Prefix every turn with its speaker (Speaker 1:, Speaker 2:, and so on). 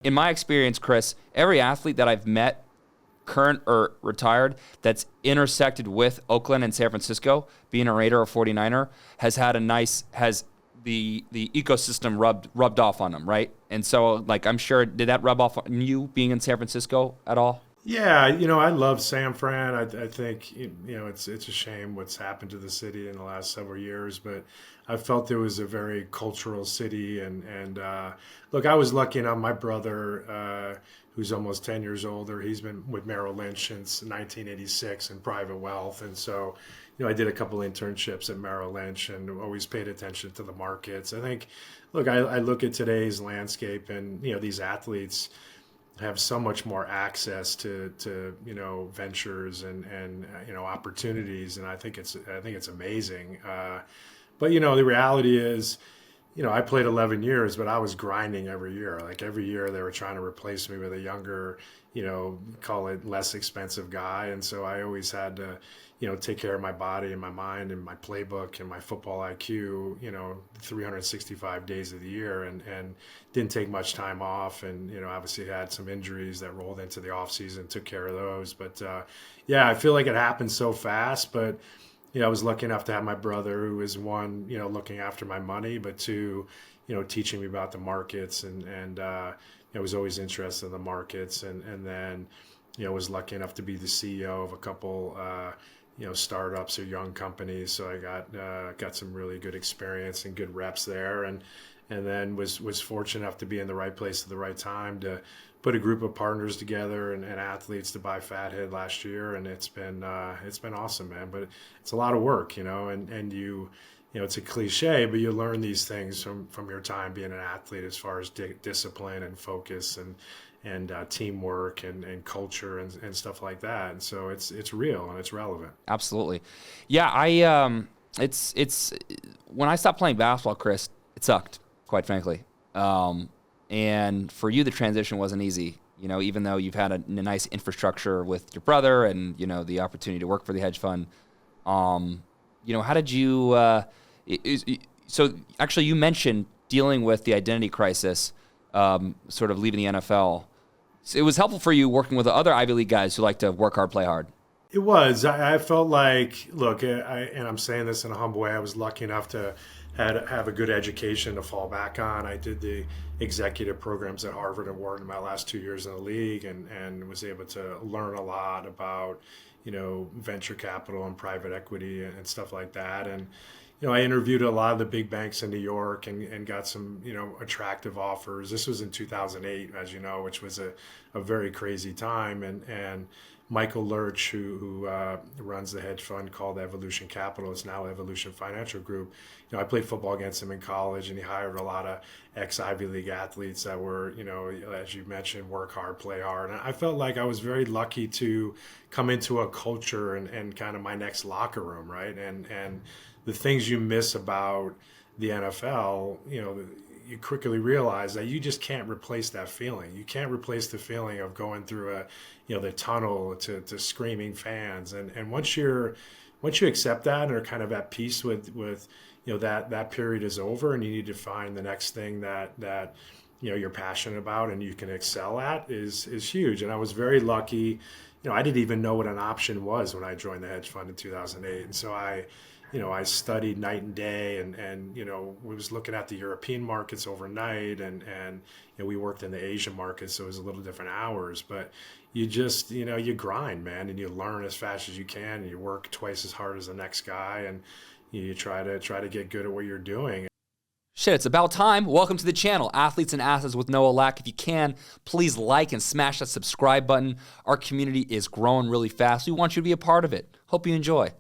Speaker 1: In my experience, Chris, every athlete that I've met, current or retired, that's intersected with Oakland and San Francisco, being a Raider or 49er, has had has the ecosystem rubbed off on them, right? And so, like, I'm sure, did that rub off on you being in San Francisco at all?
Speaker 2: Yeah, I love San Fran. I think it's a shame what's happened to the city in the last several years, but I felt it was a very cultural city. And look, I was lucky enough. My brother, who's almost 10 years older, he's been with Merrill Lynch since 1986 in private wealth, and so I did a couple internships at Merrill Lynch and always paid attention to the markets. I think, look, I look at today's landscape, and these athletes have so much more access to ventures and opportunities, and I think it's amazing. But the reality is, I played 11 years, but I was grinding every year. Like every year, they were trying to replace me with a younger, call it less expensive guy, and so I always had to take care of my body and my mind and my playbook and my football IQ, 365 days of the year, and didn't take much time off, and obviously had some injuries that rolled into the off season, took care of those. But yeah, I feel like it happened so fast. But I was lucky enough to have my brother, who was one, looking after my money, but two, teaching me about the markets, and I was always interested in the markets, and then was lucky enough to be the CEO of a couple startups or young companies. So I got some really good experience and good reps there, and then was fortunate enough to be in the right place at the right time to put a group of partners together and athletes to buy Fathead last year, and it's been awesome, man. But it's a lot of work, and it's a cliche, but you learn these things from your time being an athlete, as far as discipline and focus and teamwork and culture and stuff like that. And so it's real and it's relevant.
Speaker 1: Absolutely. Yeah, it's when I stopped playing basketball, Chris, it sucked, quite frankly. And for you, the transition wasn't easy, even though you've had a nice infrastructure with your brother and, the opportunity to work for the hedge fund. How did you, so actually you mentioned dealing with the identity crisis, sort of leaving the NFL. So it was helpful for you working with other Ivy League guys who like to work hard, play hard.
Speaker 2: It was. I felt like, look, and I'm saying this in a humble way, I was lucky enough to have a good education to fall back on. I did the executive programs at Harvard and Wharton in my last 2 years in the league, and was able to learn a lot about, venture capital and private equity and stuff like that. And, I interviewed a lot of the big banks in New York and got some, attractive offers. This was in 2008, as you know, which was a very crazy time. And Michael Lurch, who runs the hedge fund called Evolution Capital, it's now Evolution Financial Group. I played football against him in college, and he hired a lot of ex-Ivy League athletes that were, as you mentioned, work hard, play hard. And I felt like I was very lucky to come into a culture and kind of my next locker room, right? And the things you miss about the NFL, you quickly realize that you just can't replace that feeling. You can't replace the feeling of going through the tunnel to screaming fans. And once you accept that and are kind of at peace with that period is over, and you need to find the next thing that you're passionate about and you can excel at is huge. And I was very lucky. I didn't even know what an option was when I joined the hedge fund in 2008. And so I studied night and day, and we was looking at the European markets overnight, and we worked in the Asian markets, so it was a little different hours. But you just, you grind, man, and you learn as fast as you can, and you work twice as hard as the next guy, and you try to get good at what you're doing.
Speaker 1: Shit, it's about time. Welcome to the channel, Athletes and Assets with Noah Lack. If you can, please like and smash that subscribe button. Our community is growing really fast. We want you to be a part of it. Hope you enjoy.